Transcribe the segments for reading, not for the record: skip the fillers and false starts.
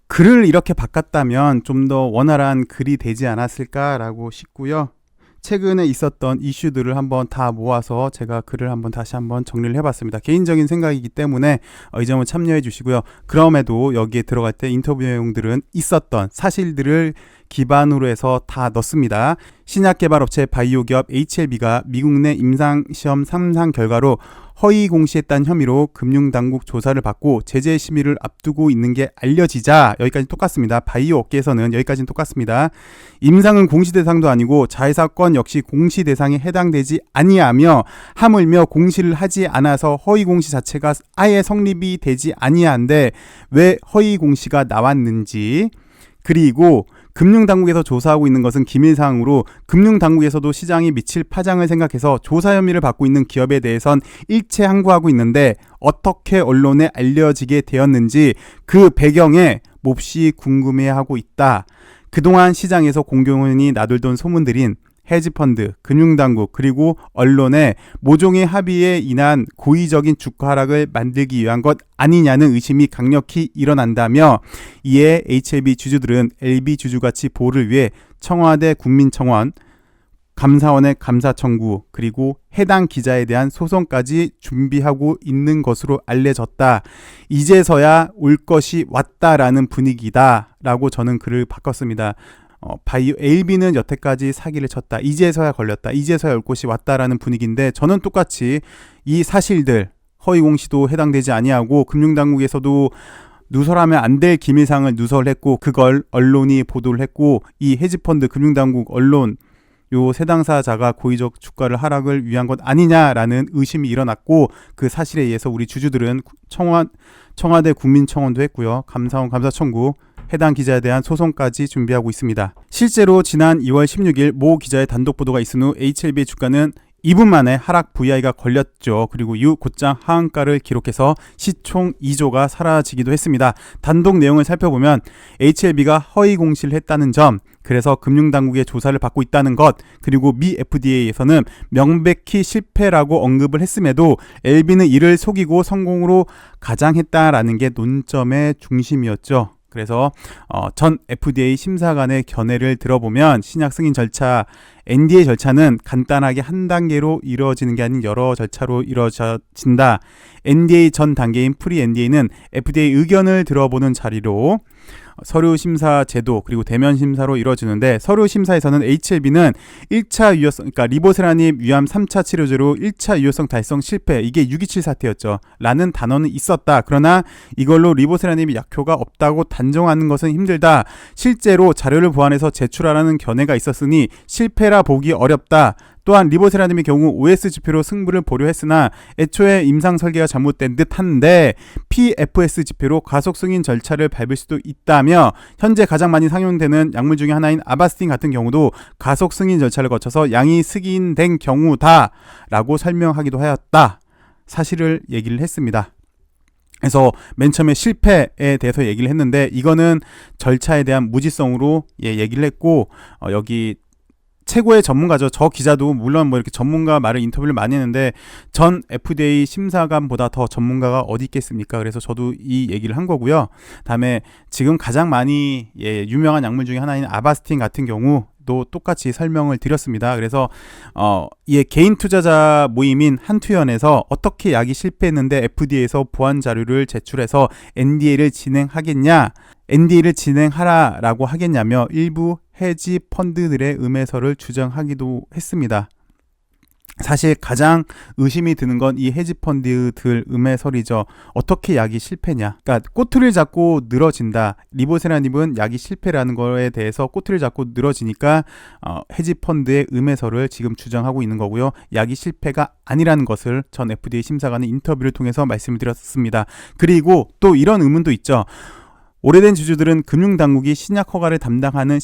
글을 이렇게 바꿨다면 좀 더 원활한 글이 되지 않았을까라고 싶고요. 최근에 있었던 이슈들을 한번 다 모아서 제가 글을 다시 한번 정리를 해봤습니다. 개인적인 생각이기 때문에 이 점을 참여해 주시고요. 그럼에도 여기에 들어갈 때 인터뷰 내용들은 있었던 사실들을 기반으로 해서 다 넣습니다. 신약개발업체 바이오기업 HLB가 미국 내 임상시험 3상 결과로 허위 공시했다는 혐의로 금융당국 조사를 받고 제재 심의를 앞두고 있는 게 알려지자, 여기까지 똑같습니다. 바이오 업계에서는 여기까지는 똑같습니다. 임상은 공시대상도 아니고 자회사건 역시 공시대상에 해당되지 아니하며 하물며 공시를 하지 않아서 허위 공시 자체가 아예 성립이 되지 아니한데 왜 허위 공시가 나왔는지, 그리고 금융당국에서 조사하고 있는 것은 기밀사항으로 금융당국에서도 시장이 미칠 파장을 생각해서 조사 혐의를 받고 있는 기업에 대해선 일체 항고하고 있는데 어떻게 언론에 알려지게 되었는지 그 배경에 몹시 궁금해하고 있다. 그동안 시장에서 공공연히 나돌던 소문들인 헤지펀드, 금융당국, 그리고 언론의 모종의 합의에 인한 고의적인 주가 하락을 만들기 위한 것 아니냐는 의심이 강력히 일어난다며, 이에 HLB 주주들은 LB 주주가치 보호를 위해 청와대 국민청원, 감사원의 감사 청구, 그리고 해당 기자에 대한 소송까지 준비하고 있는 것으로 알려졌다. 이제서야 올 것이 왔다라는 분위기다 라고 저는 글을 바꿨습니다. 바이오 LB는 여태까지 사기를 쳤다. 이제서야 걸렸다. 이제서야 올 곳이 왔다라는 분위기인데, 저는 똑같이 이 사실들, 허위공시도 해당되지 아니하고 금융당국에서도 누설하면 안 될 기밀사항을 누설했고 그걸 언론이 보도를 했고, 이 헤지펀드, 금융당국, 언론 요 세 당사자가 고의적 주가를 하락을 위한 것 아니냐라는 의심이 일어났고, 그 사실에 의해서 우리 주주들은 청와대 국민청원도 했고요. 감사원 감사 청구, 해당 기자에 대한 소송까지 준비하고 있습니다. 실제로 지난 2월 16일 모 기자의 단독 보도가 있은 후 HLB의 주가는 2분 만에 하락 VI가 걸렸죠. 그리고 이후 곧장 하한가를 기록해서 시총 2조가 사라지기도 했습니다. 단독 내용을 살펴보면 HLB가 허위 공시를 했다는 점, 그래서 금융당국의 조사를 받고 있다는 것, 그리고 미 FDA에서는 명백히 실패라고 언급을 했음에도 LB는 이를 속이고 성공으로 가장했다라는 게 논점의 중심이었죠. 그래서 전 FDA 심사관의 견해를 들어보면 신약 승인 절차, NDA 절차는 간단하게 한 단계로 이루어지는 게 아닌 여러 절차로 이루어진다. NDA 전 단계인 프리 NDA는 FDA 의견을 들어보는 자리로 서류 심사 제도, 그리고 대면 심사로 이루어지는데, 서류 심사에서는 HLB는 1차 유효성, 그러니까 리보세라닙 위암 3차 치료제로 1차 유효성 달성 실패, 이게 627 사태였죠. 라는 단어는 있었다. 그러나 이걸로 리보세라닙이 약효가 없다고 단정하는 것은 힘들다. 실제로 자료를 보완해서 제출하라는 견해가 있었으니 실패라 보기 어렵다. 또한 리보세라님의 경우 OS 지표로 승부를 보려 했으나 애초에 임상 설계가 잘못된 듯한데 PFS 지표로 가속 승인 절차를 밟을 수도 있다며, 현재 가장 많이 상용되는 약물 중에 하나인 아바스틴 같은 경우도 가속 승인 절차를 거쳐서 양이 승인된 경우다 라고 설명하기도 하였다. 사실을 얘기를 했습니다. 그래서 맨 처음에 실패에 대해서 얘기를 했는데, 이거는 절차에 대한 무지성으로 얘기를 했고, 여기 최고의 전문가죠. 저 기자도 물론 이렇게 전문가 말을 인터뷰를 많이 했는데 전 FDA 심사관보다 더 전문가가 어디 있겠습니까? 그래서 저도 이 얘기를 한 거고요. 다음에 지금 가장 많이 유명한 약물 중에 하나인 아바스틴 같은 경우도 똑같이 설명을 드렸습니다. 그래서 개인 투자자 모임인 한투연에서 어떻게 약이 실패했는데 FDA에서 보완 자료를 제출해서 NDA를 진행하겠냐, NDA를 진행하라라고 하겠냐며 일부 헤지 펀드들의 음해설을 주장하기도 했습니다. 사실 가장 의심이 드는 건 이 헤지 펀드들 음해설이죠. 어떻게 약이 실패냐? 그러니까 꼬투리를 잡고 늘어진다. 리보세라닙은 약이 실패라는 거에 대해서 꼬투리를 잡고 늘어지니까 헤지 펀드의 음해설을 지금 주장하고 있는 거고요. 약이 실패가 아니라는 것을 전 FDA 심사관의 인터뷰를 통해서 말씀을 드렸습니다. 그리고 또 이런 의문도 있죠. 오래된 주주들은 금융당국이 신약 허가를 담당하는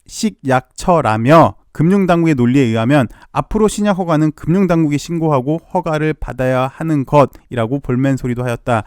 식약처라며 금융당국의 논리에 의하면 앞으로 신약 허가는 금융당국이 신고하고 허가를 받아야 하는 것이라고 볼멘소리도 하였다.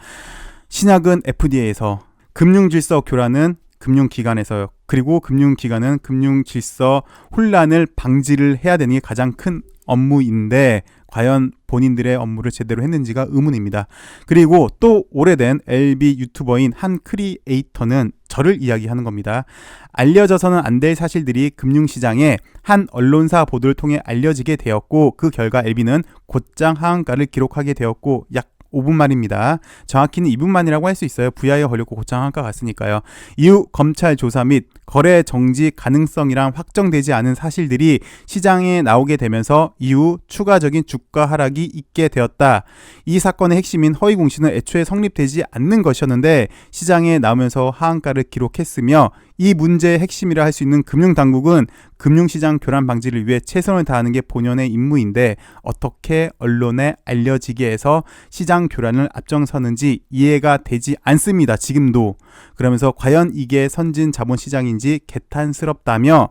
신약은 FDA에서, 금융질서 교란은 금융기관에서요. 그리고 금융기관은 금융질서 혼란을 방지를 해야 되는 게 가장 큰 업무인데 과연 본인들의 업무를 제대로 했는지가 의문입니다. 그리고 또 오래된 LB 유튜버인 한 크리에이터는 저를 이야기하는 겁니다. 알려져서는 안 될 사실들이 금융시장에 한 언론사 보도를 통해 알려지게 되었고, 그 결과 LB는 곧장 하한가를 기록하게 되었고, 약 5분 만입니다. 정확히는 2분 만이라고 할 수 있어요. VI에 걸렸고 곧장 하한가 갔으니까요. 이후 검찰 조사 및 거래 정지 가능성이랑 확정되지 않은 사실들이 시장에 나오게 되면서 이후 추가적인 주가 하락이 있게 되었다. 이 사건의 핵심인 허위 공시는 애초에 성립되지 않는 것이었는데 시장에 나오면서 하한가를 기록했으며, 이 문제의 핵심이라 할 수 있는 금융당국은 금융시장 교란 방지를 위해 최선을 다하는 게 본연의 임무인데 어떻게 언론에 알려지게 해서 시장 교란을 앞장서는지 이해가 되지 않습니다. 지금도. 그러면서 과연 이게 선진 자본시장인지 개탄스럽다며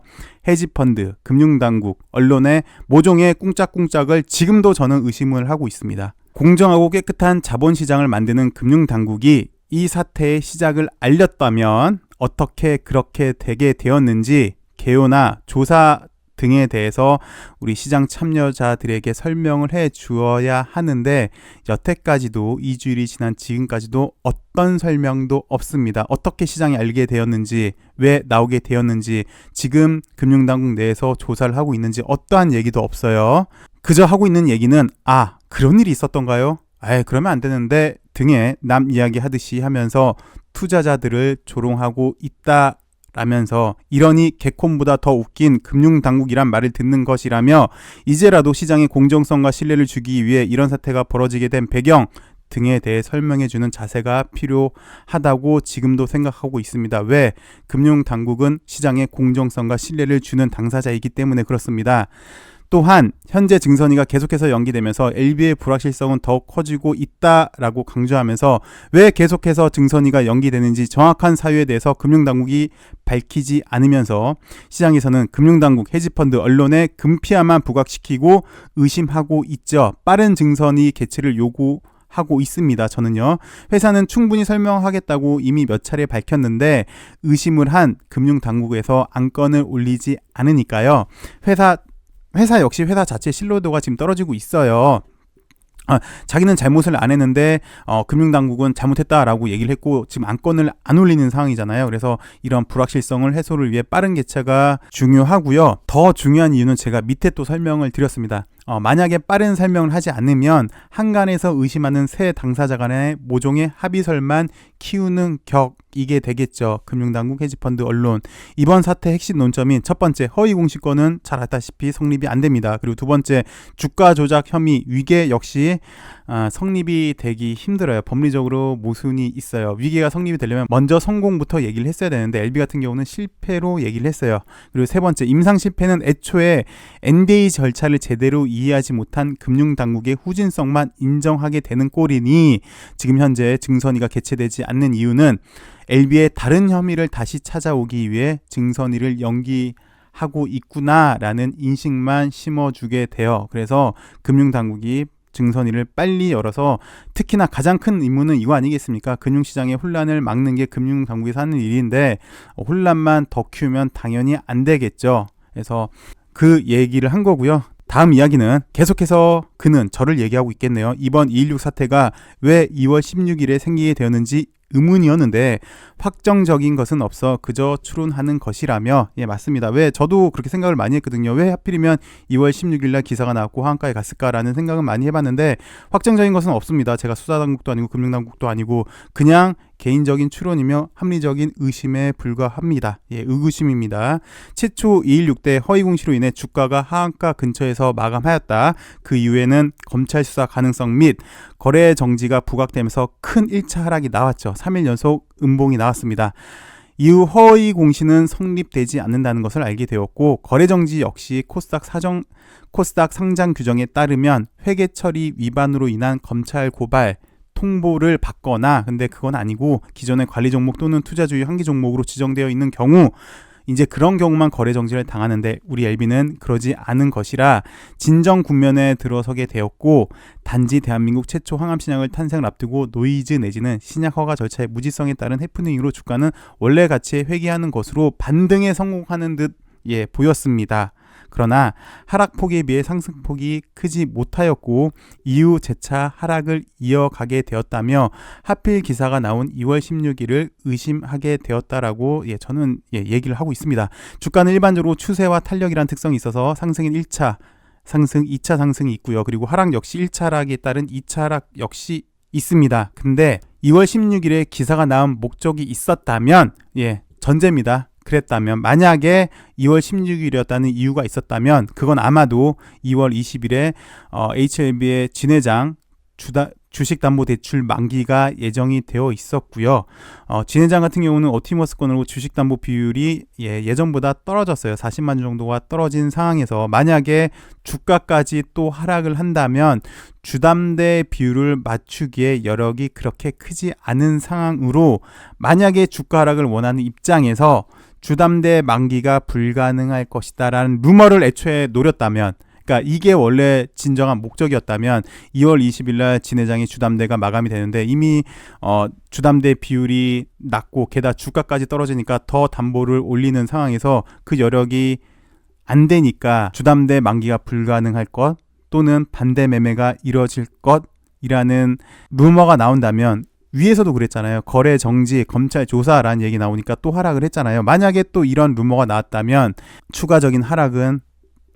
헤지펀드, 금융당국, 언론의 모종의 꿍짝꿍짝을 지금도 저는 의심을 하고 있습니다. 공정하고 깨끗한 자본시장을 만드는 금융당국이 이 사태의 시작을 알렸다면 어떻게 그렇게 되게 되었는지 개요나 조사 등에 대해서 우리 시장 참여자들에게 설명을 해 주어야 하는데 여태까지도 2주일이 지난 지금까지도 어떤 설명도 없습니다. 어떻게 시장이 알게 되었는지, 왜 나오게 되었는지, 지금 금융당국 내에서 조사를 하고 있는지 어떠한 얘기도 없어요. 그저 하고 있는 얘기는 그런 일이 있었던가요? 그러면 안 되는데 등의 남 이야기 하듯이 하면서 투자자들을 조롱하고 있다 라면서 이러니 개콘보다 더 웃긴 금융당국이란 말을 듣는 것이라며 이제라도 시장의 공정성과 신뢰를 주기 위해 이런 사태가 벌어지게 된 배경 등에 대해 설명해주는 자세가 필요하다고 지금도 생각하고 있습니다. 왜? 금융당국은 시장의 공정성과 신뢰를 주는 당사자이기 때문에 그렇습니다. 또한 현재 증선이가 계속해서 연기되면서 LB의 불확실성은 더욱 커지고 있다라고 강조하면서 왜 계속해서 증선이가 연기되는지 정확한 사유에 대해서 금융당국이 밝히지 않으면서 시장에서는 금융당국, 헤지펀드, 언론의 금피아만 부각시키고 의심하고 있죠. 빠른 증선이 개최를 요구하고 있습니다. 저는요. 회사는 충분히 설명하겠다고 이미 몇 차례 밝혔는데 의심을 한 금융당국에서 안건을 올리지 않으니까요. 회사 역시 회사 자체 신뢰도가 지금 떨어지고 있어요. 자기는 잘못을 안 했는데 금융당국은 잘못했다라고 얘기를 했고 지금 안건을 안 올리는 상황이잖아요. 그래서 이런 불확실성을 해소를 위해 빠른 개최가 중요하고요. 더 중요한 이유는 제가 밑에 또 설명을 드렸습니다. 만약에 빠른 설명을 하지 않으면 한간에서 의심하는 새 당사자 간의 모종의 합의설만 키우는 격이게 되겠죠. 금융당국, 헤지펀드, 언론. 이번 사태 핵심 논점인 첫 번째, 허위 공시권은 잘 알다시피 성립이 안 됩니다. 그리고 두 번째, 주가 조작 혐의, 위계 역시 성립이 되기 힘들어요. 법리적으로 모순이 있어요. 위계가 성립이 되려면 먼저 성공부터 얘기를 했어야 되는데 LB 같은 경우는 실패로 얘기를 했어요. 그리고 세 번째, 임상 실패는 애초에 NDA 절차를 제대로 이해하지 못한 금융당국의 후진성만 인정하게 되는 꼴이니 지금 현재 증선이가 개최되지 않는 이유는 LB의 다른 혐의를 다시 찾아오기 위해 증선이를 연기하고 있구나라는 인식만 심어주게 돼요. 그래서 금융당국이 증선이를 빨리 열어서, 특히나 가장 큰 임무는 이거 아니겠습니까? 금융시장의 혼란을 막는 게 금융당국에서 하는 일인데 혼란만 더 키우면 당연히 안 되겠죠. 그래서 그 얘기를 한 거고요. 다음 이야기는 계속해서 그는 저를 얘기하고 있겠네요. 이번 2.16 사태가 왜 2월 16일에 생기게 되었는지 의문이었는데 확정적인 것은 없어 그저 추론하는 것이라며. 맞습니다. 왜 저도 그렇게 생각을 많이 했거든요. 왜 하필이면 2월 16일 날 기사가 나왔고 하한가에 갔을까라는 생각은 많이 해봤는데 확정적인 것은 없습니다. 제가 수사당국도 아니고 금융당국도 아니고 그냥 개인적인 추론이며 합리적인 의심에 불과합니다. 의구심입니다. 최초 2.16 때 허위 공시로 인해 주가가 하한가 근처에서 마감하였다. 그 이후에는 검찰 수사 가능성 및 거래 정지가 부각되면서 큰 1차 하락이 나왔죠. 3일 연속 음봉이 나왔습니다. 이후 허위 공시는 성립되지 않는다는 것을 알게 되었고 거래 정지 역시 코스닥 상장 규정에 따르면 회계 처리 위반으로 인한 검찰 고발 통보를 받거나, 근데 그건 아니고 기존의 관리 종목 또는 투자주의 한계 종목으로 지정되어 있는 경우 이제 그런 경우만 거래 정지를 당하는데 우리 LB는 그러지 않은 것이라 진정 국면에 들어서게 되었고, 단지 대한민국 최초 항암신약을 탄생을 앞두고 노이즈 내지는 신약 허가 절차의 무지성에 따른 해프닝으로 주가는 원래 가치에 회귀하는 것으로 반등에 성공하는 듯 보였습니다. 그러나 하락폭에 비해 상승폭이 크지 못하였고 이후 재차 하락을 이어가게 되었다며 하필 기사가 나온 2월 16일을 의심하게 되었다라고 저는 얘기를 하고 있습니다. 주가는 일반적으로 추세와 탄력이란 특성이 있어서 상승인 1차 상승, 2차 상승이 있고요. 그리고 하락 역시 1차 하락에 따른 2차 하락 역시 있습니다. 근데 2월 16일에 기사가 나온 목적이 있었다면 전제입니다. 그랬다면 만약에 2월 16일이었다는 이유가 있었다면 그건 아마도 2월 20일에 HLB의 진 회장 주식담보대출 만기가 예정이 되어 있었고요. 진 회장 같은 경우는 오티머스건으로 주식담보 비율이 예전보다 떨어졌어요. 40만 주 정도가 떨어진 상황에서 만약에 주가까지 또 하락을 한다면 주담대 비율을 맞추기에 여력이 그렇게 크지 않은 상황으로 만약에 주가 하락을 원하는 입장에서 주담대 만기가 불가능할 것이다 라는 루머를 애초에 노렸다면, 그러니까 이게 원래 진정한 목적이었다면 2월 20일 날 진 회장의 주담대가 마감이 되는데 이미 주담대 비율이 낮고 게다가 주가까지 떨어지니까 더 담보를 올리는 상황에서 그 여력이 안 되니까 주담대 만기가 불가능할 것 또는 반대 매매가 이뤄질 것이라는 루머가 나온다면, 위에서도 그랬잖아요. 거래 정지, 검찰 조사라는 얘기 나오니까 또 하락을 했잖아요. 만약에 또 이런 루머가 나왔다면 추가적인 하락은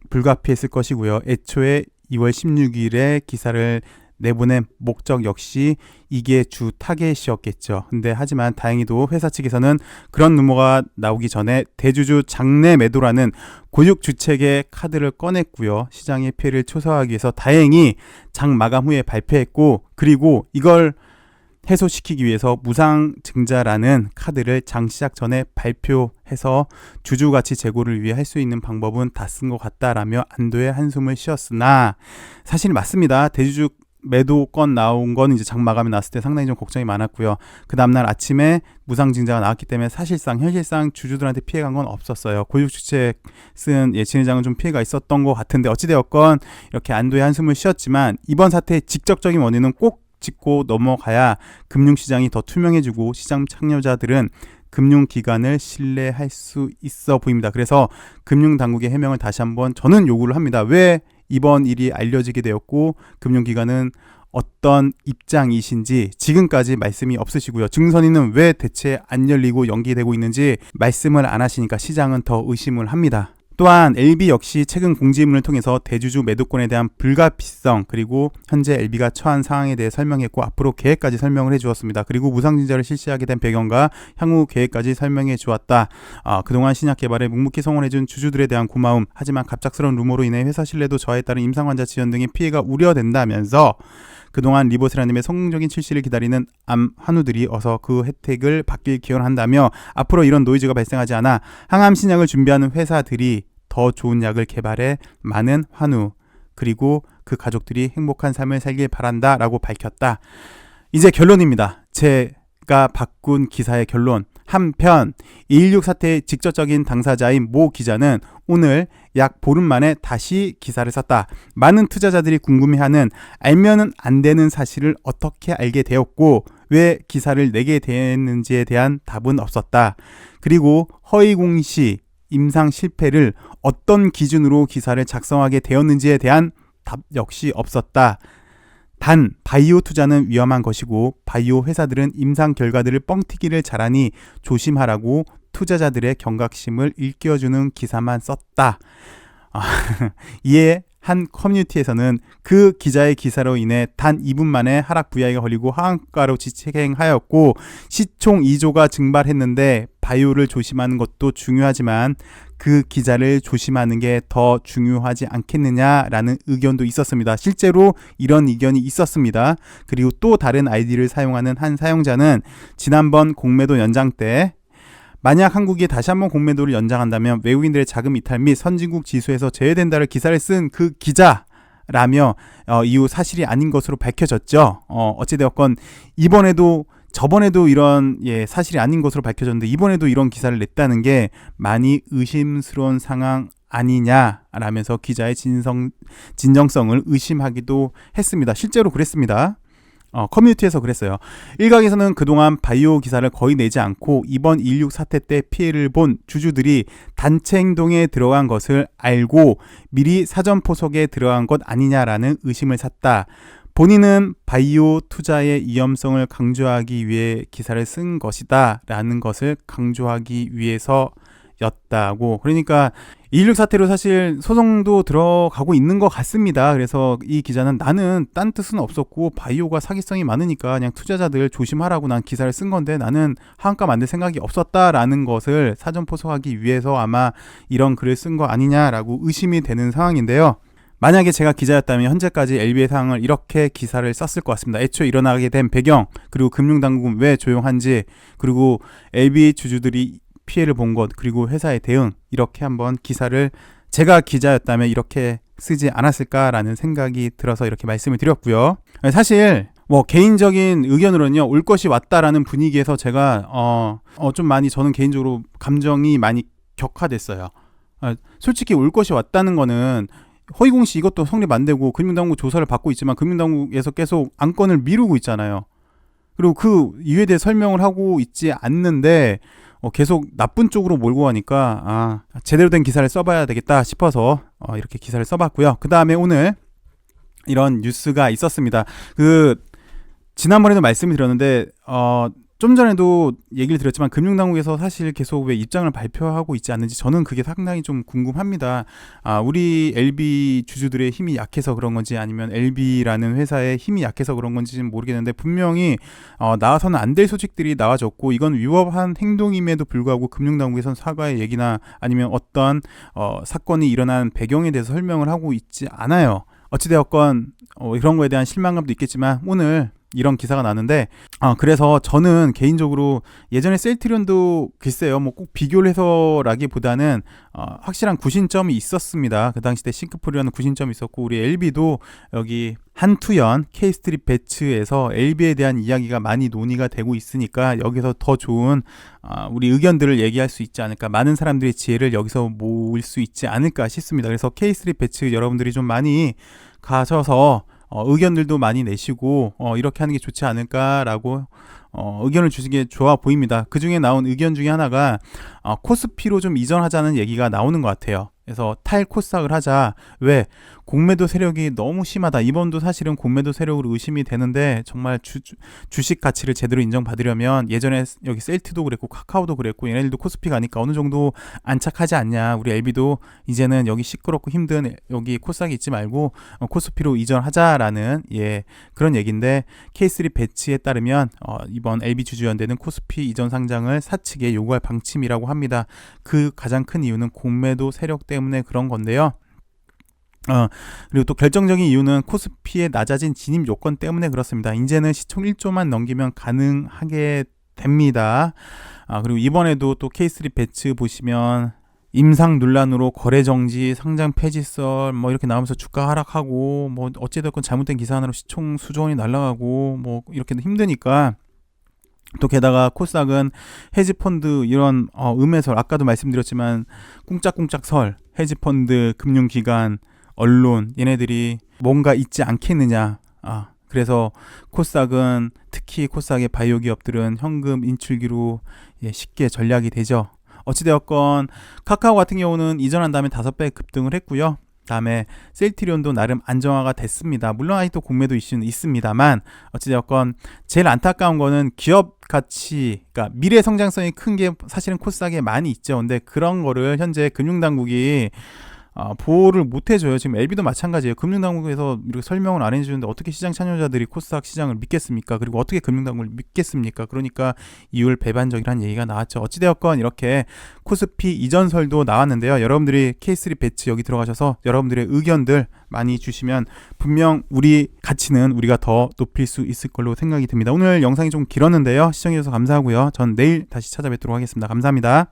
불가피했을 것이고요. 애초에 2월 16일에 기사를 내보낸 목적 역시 이게 주 타겟이었겠죠. 근데 하지만 다행히도 회사 측에서는 그런 루머가 나오기 전에 대주주 장내 매도라는 고육 주책의 카드를 꺼냈고요. 시장의 피해를 최소화하기 위해서 다행히 장 마감 후에 발표했고, 그리고 이걸 해소시키기 위해서 무상증자라는 카드를 장 시작 전에 발표해서 주주가치 제고를 위해 할 수 있는 방법은 다 쓴 것 같다라며 안도의 한숨을 쉬었으나 사실 맞습니다. 대주주 매도권 나온 건 이제 장 마감이 났을 때 상당히 좀 걱정이 많았고요. 그 다음날 아침에 무상증자가 나왔기 때문에 현실상 주주들한테 피해간 건 없었어요. 고육주책 쓴 진 회장은 좀 피해가 있었던 것 같은데 어찌되었건 이렇게 안도의 한숨을 쉬었지만 이번 사태의 직접적인 원인은 꼭 짚고 넘어가야 금융시장이 더 투명해지고 시장 참여자들은 금융기관을 신뢰할 수 있어 보입니다. 그래서 금융당국의 해명을 다시 한번 저는 요구를 합니다. 왜 이번 일이 알려지게 되었고 금융기관은 어떤 입장이신지 지금까지 말씀이 없으시고요. 증선인은 왜 대체 안 열리고 연기되고 있는지 말씀을 안 하시니까 시장은 더 의심을 합니다. 또한 LB 역시 최근 공지문을 통해서 대주주 매도권에 대한 불가피성, 그리고 현재 LB가 처한 상황에 대해 설명했고 앞으로 계획까지 설명을 해주었습니다. 그리고 무상증자를 실시하게 된 배경과 향후 계획까지 설명해 주었다. 그동안 신약 개발에 묵묵히 성원해준 주주들에 대한 고마움, 하지만 갑작스러운 루머로 인해 회사 신뢰도 저하에 따른 임상환자 지연 등의 피해가 우려된다면서 그동안 리보세라님의 성공적인 출시를 기다리는 암 환우들이 어서 그 혜택을 받길 기원한다며 앞으로 이런 노이즈가 발생하지 않아 항암 신약을 준비하는 회사들이 더 좋은 약을 개발해 많은 환우 그리고 그 가족들이 행복한 삶을 살길 바란다 라고 밝혔다. 이제 결론입니다. 제가 바꾼 기사의 결론. 한편 216 사태의 직접적인 당사자인 모 기자는 오늘 약 보름 만에 다시 기사를 썼다. 많은 투자자들이 궁금해하는 알면은 안 되는 사실을 어떻게 알게 되었고 왜 기사를 내게 됐는지에 대한 답은 없었다. 그리고 허위 공시, 임상 실패를 어떤 기준으로 기사를 작성하게 되었는지에 대한 답 역시 없었다. 단 바이오 투자는 위험한 것이고 바이오 회사들은 임상 결과들을 뻥튀기를 잘하니 조심하라고 투자자들의 경각심을 일깨워주는 기사만 썼다. 이에 한 커뮤니티에서는 그 기자의 기사로 인해 단 2분 만에 하락 VI가 걸리고 하한가로 직행하였고 시총 2조가 증발했는데 바이오를 조심하는 것도 중요하지만 그 기자를 조심하는 게 더 중요하지 않겠느냐라는 의견도 있었습니다. 실제로 이런 의견이 있었습니다. 그리고 또 다른 아이디를 사용하는 한 사용자는 지난번 공매도 연장 때 만약 한국이 다시 한번 공매도를 연장한다면 외국인들의 자금 이탈 및 선진국 지수에서 제외된다를 기사를 쓴 그 기자라며 이후 사실이 아닌 것으로 밝혀졌죠. 어찌되었건 저번에도 이런 사실이 아닌 것으로 밝혀졌는데 이번에도 이런 기사를 냈다는 게 많이 의심스러운 상황 아니냐라면서 기자의 진정성을 의심하기도 했습니다. 실제로 그랬습니다. 커뮤니티에서 그랬어요. 일각에서는 그동안 바이오 기사를 거의 내지 않고 이번 16 사태 때 피해를 본 주주들이 단체 행동에 들어간 것을 알고 미리 사전 포석에 들어간 것 아니냐라는 의심을 샀다. 본인은 바이오 투자의 위험성을 강조하기 위해 기사를 쓴 것이다 라는 것을 강조하기 위해서였다고. 그러니까 216 사태로 사실 소송도 들어가고 있는 것 같습니다. 그래서 이 기자는 나는 딴 뜻은 없었고 바이오가 사기성이 많으니까 그냥 투자자들 조심하라고 난 기사를 쓴 건데 나는 하한가 만들 생각이 없었다라는 것을 사전 포석하기 위해서 아마 이런 글을 쓴 거 아니냐라고 의심이 되는 상황인데요. 만약에 제가 기자였다면 현재까지 LB의 상황을 이렇게 기사를 썼을 것 같습니다. 애초에 일어나게 된 배경, 그리고 금융당국은 왜 조용한지, 그리고 LB 주주들이 피해를 본 것, 그리고 회사의 대응, 이렇게 한번 기사를 제가 기자였다면 이렇게 쓰지 않았을까라는 생각이 들어서 이렇게 말씀을 드렸고요. 사실 뭐 개인적인 의견으로는요, 올 것이 왔다라는 분위기에서 제가 좀 많이 저는 개인적으로 감정이 많이 격화됐어요. 솔직히 올 것이 왔다는 거는 허위공시 이것도 성립 안 되고 금융당국 조사를 받고 있지만 금융당국에서 계속 안건을 미루고 있잖아요. 그리고 그 이유에 대해 설명을 하고 있지 않는데 계속 나쁜 쪽으로 몰고 가니까 제대로 된 기사를 써봐야 되겠다 싶어서 이렇게 기사를 써봤고요. 그 다음에 오늘 이런 뉴스가 있었습니다. 지난번에도 말씀을 드렸는데 좀 전에도 얘기를 드렸지만 금융당국에서 사실 계속 왜 입장을 발표하고 있지 않는지 저는 그게 상당히 좀 궁금합니다. 우리 LB 주주들의 힘이 약해서 그런 건지 아니면 LB라는 회사의 힘이 약해서 그런 건지는 모르겠는데 분명히 나와서는 안 될 소식들이 나와졌고 이건 위법한 행동임에도 불구하고 금융당국에서는 사과의 얘기나 아니면 어떤 사건이 일어난 배경에 대해서 설명을 하고 있지 않아요. 어찌되었건 이런 거에 대한 실망감도 있겠지만 오늘 이런 기사가 나는데 그래서 저는 개인적으로 예전에 셀트리온도 글쎄요 뭐 꼭 비교를 해서라기보다는 확실한 구신점이 있었습니다. 그 당시 때 싱크폴이라는 구신점이 있었고 우리 LB도 여기 한투연 K스트릿 배츠에서 LB에 대한 이야기가 많이 논의가 되고 있으니까 여기서 더 좋은 우리 의견들을 얘기할 수 있지 않을까, 많은 사람들의 지혜를 여기서 모을 수 있지 않을까 싶습니다. 그래서 K스트릿 배츠 여러분들이 좀 많이 가셔서 의견들도 많이 내시고 이렇게 하는 게 좋지 않을까라고 의견을 주신 게 좋아 보입니다. 그 중에 나온 의견 중에 하나가 코스피로 좀 이전하자는 얘기가 나오는 것 같아요. 그래서 탈코스닥을 하자. 왜? 공매도 세력이 너무 심하다. 이번도 사실은 공매도 세력으로 의심이 되는데 정말 주식 가치를 제대로 인정받으려면 예전에 여기 셀트도 그랬고 카카오도 그랬고 얘네들도 코스피 가니까 어느 정도 안착하지 않냐. 우리 LB도 이제는 여기 시끄럽고 힘든 여기 코스닥이 있지 말고 코스피로 이전하자라는 그런 얘기인데 K3 배치에 따르면 이번 LB 주주연대는 코스피 이전 상장을 사측에 요구할 방침이라고 합니다. 그 가장 큰 이유는 공매도 세력 때문에 그런 건데요. 그리고 또 결정적인 이유는 코스피의 낮아진 진입 요건 때문에 그렇습니다. 이제는 시총 1조만 넘기면 가능하게 됩니다. 그리고 이번에도 또 K3 배츠 보시면 임상 논란으로 거래 정지, 상장 폐지설 뭐 이렇게 나오면서 주가 하락하고 뭐 어찌됐건 잘못된 기사 하나로 시총 수조 원이 날아가고 뭐 이렇게 힘드니까, 또 게다가 코스닥은 헤지펀드 이런 음해설, 아까도 말씀드렸지만 꿍짝꿍짝설, 헤지펀드, 금융기관, 언론 얘네들이 뭔가 있지 않겠느냐. 그래서 코스닥은, 특히 코스닥의 바이오 기업들은 현금 인출기로 쉽게 전략이 되죠. 어찌되었건 카카오 같은 경우는 이전한 다음에 5배 급등을 했고요. 다음에 셀트리온도 나름 안정화가 됐습니다. 물론 아직도 공매도 이슈는 있습니다만 어찌되었건 제일 안타까운 거는 기업 가치, 그러니까 미래 성장성이 큰 게 사실은 코스닥에 많이 있죠. 근데 그런 거를 현재 금융당국이 보호를 못 해줘요. 지금 LB도 마찬가지예요. 금융당국에서 이렇게 설명을 안 해주는데 어떻게 시장 참여자들이 코스닥 시장을 믿겠습니까? 그리고 어떻게 금융당국을 믿겠습니까? 그러니까 이율 배반적이라는 얘기가 나왔죠. 어찌되었건 이렇게 코스피 이전설도 나왔는데요. 여러분들이 K3 배치 여기 들어가셔서 여러분들의 의견들 많이 주시면 분명 우리 가치는 우리가 더 높일 수 있을 걸로 생각이 듭니다. 오늘 영상이 좀 길었는데요. 시청해주셔서 감사하고요. 전 내일 다시 찾아뵙도록 하겠습니다. 감사합니다.